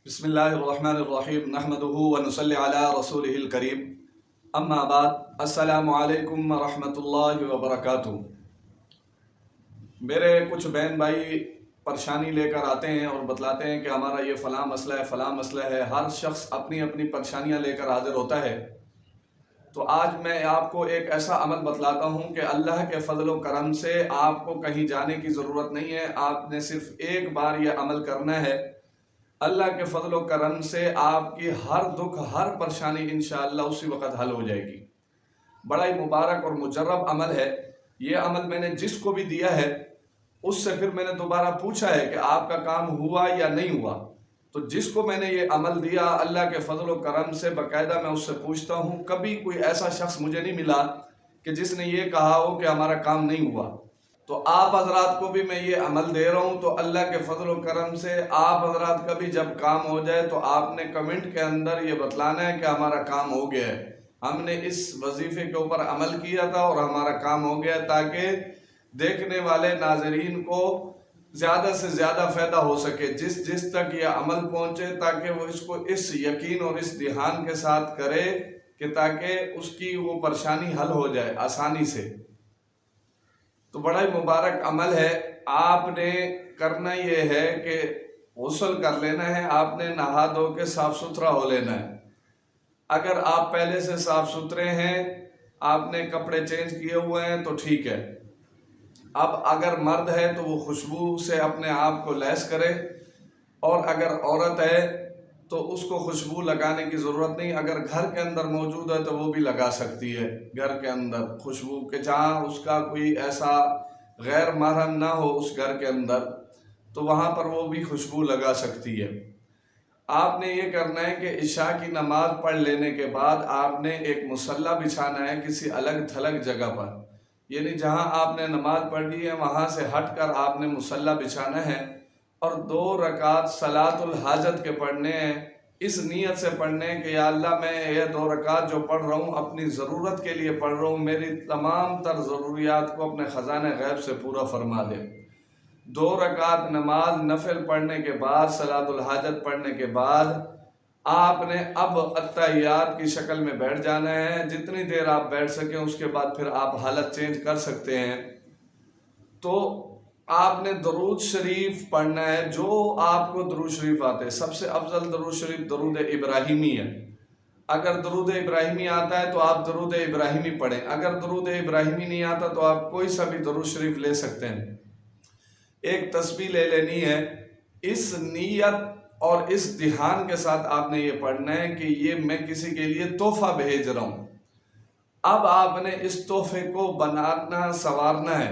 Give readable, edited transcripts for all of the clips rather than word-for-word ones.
बिस्मिल्लाहिर्रहमानिर्रहीम नहमदुहु व नुसल्ली अला रसूलिहिल करीम अम्मा बाद अस्सलामु अलैकुम व रहमतुल्लाहि व बरकातुहू। मेरे कुछ बहन भाई परेशानी लेकर आते हैं और बतलाते हैं कि हमारा ये फ़लाँ मसला है, फ़लाँ मसला है। हर शख्स अपनी अपनी परेशानियाँ लेकर हाजिर होता है। तो आज मैं आपको एक ऐसा अमल बतलाता हूँ कि अल्लाह के फ़ज़ल व करम से आपको कहीं जाने की ज़रूरत नहीं है। आपने सिर्फ़ एक बार ये अमल करना है। अल्लाह के फ़ज़ल व करम से आपकी हर दुख, हर परेशानी इंशाअल्लाह उसी वक़्त हल हो जाएगी। बड़ा ही मुबारक और मुजर्रब अमल है। ये अमल मैंने जिसको भी दिया है उससे फिर मैंने दोबारा पूछा है कि आपका काम हुआ या नहीं हुआ। तो जिसको मैंने ये अमल दिया अल्लाह के फ़ज़ल व करम से बाकायदा मैं उससे पूछता हूँ। कभी कोई ऐसा शख्स मुझे नहीं मिला कि जिसने ये कहा हो कि हमारा काम नहीं हुआ। तो आप हजरात को भी मैं ये अमल दे रहा हूँ। तो अल्लाह के फ़ज़ल व करम से आप हजरात का भी जब काम हो जाए तो आपने कमेंट के अंदर ये बतलाना है कि हमारा काम हो गया है, हमने इस वजीफ़े के ऊपर अमल किया था और हमारा काम हो गया, ताकि देखने वाले नाज़रीन को ज़्यादा से ज़्यादा फ़ायदा हो सके, जिस जिस तक यह अमल पहुँचे, ताकि वो इसको इस यकीन और इस ध्यान के साथ करे कि ताकि उसकी वो परेशानी हल हो जाए आसानी से। तो बड़ा ही मुबारक अमल है। आपने करना ये है कि गुस्ल कर लेना है, आपने नहा धो के साफ़ सुथरा हो लेना है। अगर आप पहले से साफ़ सुथरे हैं, आपने कपड़े चेंज किए हुए हैं तो ठीक है। अब अगर मर्द है तो वो खुशबू से अपने आप को लैस करे, और अगर औरत है तो उसको खुशबू लगाने की ज़रूरत नहीं। अगर घर के अंदर मौजूद है तो वो भी लगा सकती है। घर के अंदर खुशबू के जहाँ उसका कोई ऐसा गैर महरम ना हो उस घर के अंदर, तो वहाँ पर वो भी खुशबू लगा सकती है। आपने ये करना है कि इशा की नमाज पढ़ लेने के बाद आपने एक मुसल्ला बिछाना है किसी अलग थलग जगह पर, यानी जहाँ आपने नमाज पढ़ी है वहाँ से हट कर आपने मुसल्ला बिछाना है और 2 रकात सलातुल हाजत के पढ़ने हैं। इस नीयत से पढ़ने कि या अल्लाह मैं ये 2 रकात जो पढ़ रहा हूँ अपनी ज़रूरत के लिए पढ़ रहा हूँ, मेरी तमाम तर ज़रूरियात को अपने ख़जाने गैब से पूरा फरमा दे। 2 रकात नमाज नफिल पढ़ने के बाद, सलातुल हाजत पढ़ने के बाद आपने अब अत्तहियात की शक्ल में बैठ जाना है। जितनी देर आप बैठ सकें उसके बाद फिर आप हालत चेंज कर सकते हैं। तो आपने दरूद शरीफ पढ़ना है, जो आपको दरूद शरीफ आते हैं। सबसे अफजल दरूद शरीफ दरूद इब्राहिमी है। अगर दरूद इब्राहिमी आता है तो आप दरूद इब्राहिमी पढ़ें। अगर दरूद इब्राहिमी नहीं आता तो आप कोई सा भी दरूद शरीफ ले सकते हैं। एक तस्बीह ले लेनी है। इस नीयत और इस ध्यान के साथ आपने ये पढ़ना है कि ये मैं किसी के लिए तोहफा भेज रहा हूँ। अब आपने इस तोहफे को बनाना, संवारना है,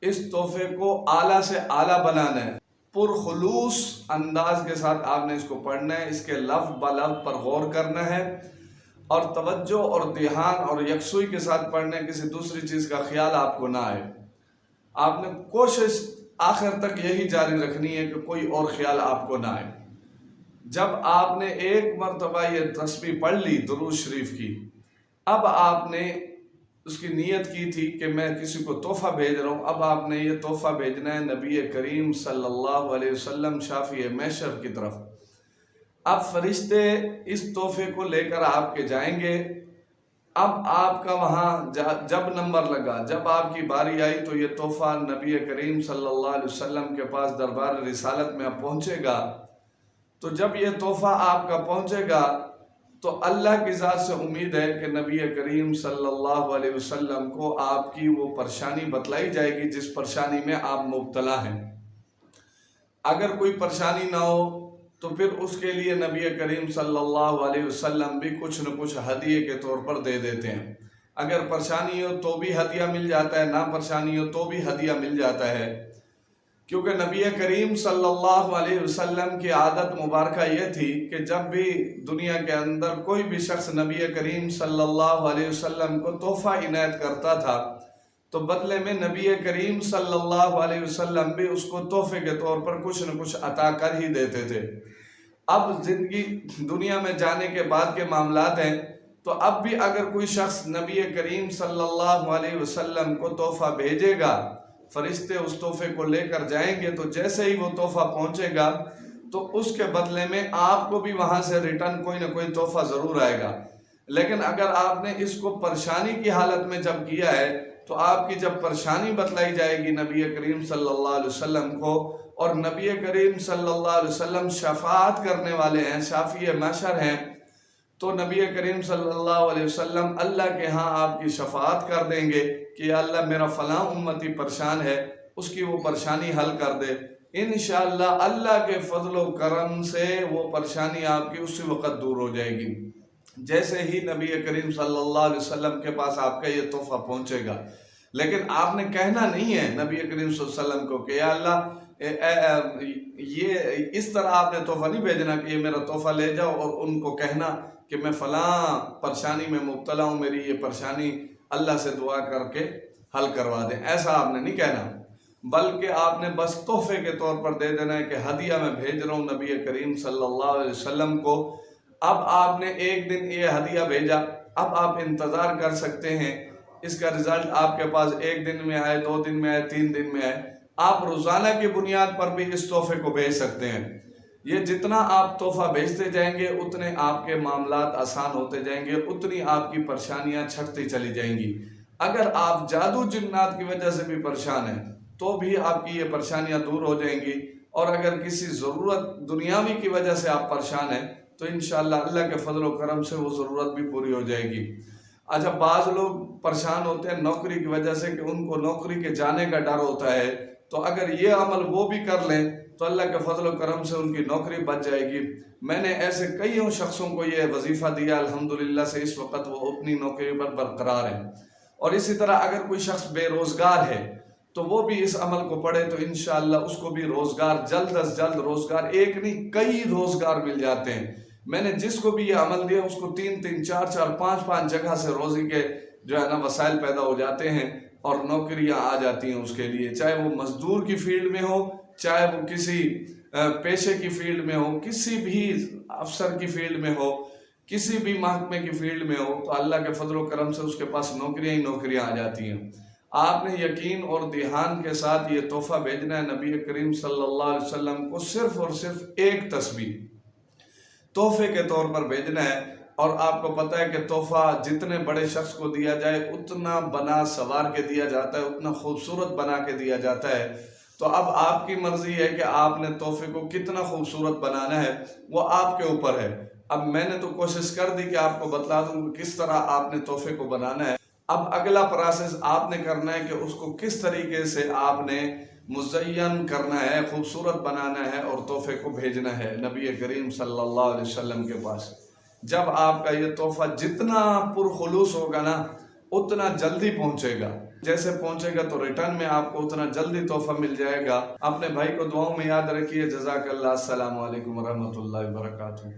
इस तोहफे को आला से आला बनाना है। पुरखुलूस अंदाज के साथ आपने इसको पढ़ना है। इसके लफ्ज़ ब लफ्ज़ पर गौर करना है और तवज्जो और ध्यान और यकसुई के साथ पढ़ना है। किसी दूसरी चीज़ का ख्याल आपको ना आए। आपने कोशिश आखिर तक यही जारी रखनी है कि कोई और ख्याल आपको ना आए। जब आपने एक मरतबा ये तस्बीह पढ़ ली दुरूद शरीफ की, अब आपने उसकी नीयत की थी कि मैं किसी को तोहफा भेज रहा हूँ। अब आपने ये तोहफा भेजना है नबी करीम सल्लल्लाहु अलैहि वसल्लम शाफी महशर की तरफ। अब फरिश्ते इस तोहफे को लेकर आपके जाएंगे। अब आपका वहाँ जब नंबर लगा, जब आपकी बारी आई तो ये तोहफा नबी करीम सल्लल्लाहु अलैहि वसल्लम के पास दरबार रिसालत में अब पहुँचेगा। तो जब ये तोहफा आपका पहुँचेगा तो अल्लाह की ज़ात से उम्मीद है कि नबी करीम सल्लल्लाहु अलैहि वसल्लम को आपकी वो परेशानी बतलाई जाएगी जिस परेशानी में आप मुब्तला हैं। अगर कोई परेशानी ना हो तो फिर उसके लिए नबी करीम सल्लल्लाहु अलैहि वसल्लम भी कुछ न कुछ हदिये के तौर पर दे देते हैं। अगर परेशानी हो तो भी हदिया मिल जाता है, ना परेशानी हो तो भी हदिया मिल जाता है। क्योंकि नबी करीम सल्लल्लाहु अलैहि वसल्लम की आदत मुबारक ये थी कि जब भी दुनिया के अंदर कोई भी शख्स नबी करीम सल्लल्लाहु अलैहि वसल्लम को तोहफा इनायत करता था तो बदले में नबी करीम सल्लल्लाहु अलैहि वसल्लम भी उसको तोहफे के तौर पर कुछ न कुछ अता कर ही देते थे। अब जिंदगी दुनिया में जाने के बाद के मामलात हैं, तो अब भी अगर कोई शख्स नबी करीम सल्लल्लाहु अलैहि वसल्लम को तोहफा भेजेगा, फरिश्ते उस तोहफे को लेकर जाएंगे, तो जैसे ही वो तोहफा पहुंचेगा तो उसके बदले में आपको भी वहां से रिटर्न कोई ना कोई तोहफा जरूर आएगा। लेकिन अगर आपने इसको परेशानी की हालत में जब किया है तो आपकी जब परेशानी बतलाई जाएगी नबी करीम सल्लल्लाहु अलैहि वसल्लम को, और नबी करीम सल्लल्लाहु अलैहि वसल्लम शफाअत करने वाले हैं, शाफी महशर हैं, तो नबी करीम सल्लल्लाहु अलैहि वसल्लम अल्लाह के यहाँ आपकी शफाअत कर देंगे कि अल्लाह मेरा फलां उम्मती परेशान है, उसकी वो परेशानी हल कर दे। इंशाअल्लाह अल्लाह के फजल व करम से वो परेशानी आपकी उसी वक़्त दूर हो जाएगी। जैसे ही नबी करीम सल्लल्लाहु अलैहि वसल्लम के पास आपका ये तोहफा पहुंचेगा, लेकिन आपने कहना नहीं है नबी करीम सल्लल्लाहु अलैहि वसल्लम को कि या अल्लाह ये इस तरह आपने तोहफा नहीं भेजना कि ये मेरा तोहफा ले जाओ और उनको कहना कि मैं फलां परेशानी में मुब्तला हूँ, मेरी ये परेशानी अल्लाह से दुआ करके हल करवा दें। ऐसा आपने नहीं कहना, बल्कि आपने बस तोहफे के तौर पर दे देना है कि हदिया मैं भेज रहा हूँ नबी करीम सल्लल्लाहु अलैहि वसल्लम को। अब आपने एक दिन ये हदिया भेजा, अब आप इंतज़ार कर सकते हैं इसका रिजल्ट आपके पास एक दिन में आए, 2 दिन में आए, 3 दिन में आए। आप रोज़ाना की बुनियाद पर भी इस तोहफे को भेज सकते हैं। ये जितना आप तोहफा भेजते जाएंगे उतने आपके मामलात आसान होते जाएंगे, उतनी आपकी परेशानियां छटती चली जाएंगी। अगर आप जादू जिन्नात की वजह से भी परेशान हैं तो भी आपकी ये परेशानियां दूर हो जाएंगी, और अगर किसी ज़रूरत दुनियावी की वजह से आप परेशान हैं तो इंशाअल्लाह अल्लाह के फजल व करम से वो ज़रूरत भी पूरी हो जाएगी। अच्छा, बाज़ लोग परेशान होते हैं नौकरी की वजह से कि उनको नौकरी के जाने का डर होता है, तो अगर ये अमल वो भी कर लें तो अल्लाह के फजल व करम से उनकी नौकरी बच जाएगी। मैंने ऐसे कईयों शख्सों को ये वजीफ़ा दिया, अल्हम्दुलिल्लाह से इस वक्त वो अपनी नौकरी पर बरकरार हैं। और इसी तरह अगर कोई शख्स बेरोज़गार है तो वो भी इस अमल को पढ़े तो इंशाअल्लाह उसको भी रोज़गार, जल्द अज जल्द रोज़गार, एक नहीं कई रोज़गार मिल जाते हैं। मैंने जिसको भी ये अमल दिया उसको 3-3, 4-4, 5-5 जगह से रोज़ी के जो है ना वसाइल पैदा हो जाते हैं और नौकरियां आ जाती हैं उसके लिए, चाहे वो मजदूर की फील्ड में हो, चाहे वो किसी पेशे की फील्ड में हो, किसी भी अफसर की फील्ड में हो, किसी भी महकमे की फील्ड में हो, तो अल्लाह के फजल व करम से उसके पास नौकरियां ही नौकरियां आ जाती हैं। आपने यकीन और ध्यान के साथ ये तोहफा भेजना है नबी करीम सल्लल्लाहु अलैहि वसल्लम को, सिर्फ और सिर्फ एक तस्वीर तोहफे के तौर पर भेजना है। और आपको पता है कि तोहफा जितने बड़े शख्स को दिया जाए उतना बना सवार के दिया जाता है, उतना खूबसूरत बना के दिया जाता है। तो अब आपकी मर्जी है कि आपने तोहफे को कितना खूबसूरत बनाना है, वो आपके ऊपर है। अब मैंने तो कोशिश कर दी कि आपको बतला दूं किस तरह आपने तोहफे को बनाना है। अब अगला प्रोसेस आपने करना है कि उसको किस तरीके से आपने मुज़य्यन करना है, खूबसूरत बनाना है और तोहफे को भेजना है नबी करीम सल्लल्लाहु अलैहि वसल्लम के पास। जब आपका ये तोहफा जितना पुरखुलूस होगा ना उतना जल्दी पहुंचेगा, जैसे पहुंचेगा तो रिटर्न में आपको उतना जल्दी तोहफा मिल जाएगा। अपने भाई को दुआओं में याद रखिए। जज़ाकल्लाह। अस्सलामु अलैकुम व रहमतुल्लाहि व बरकातुहू।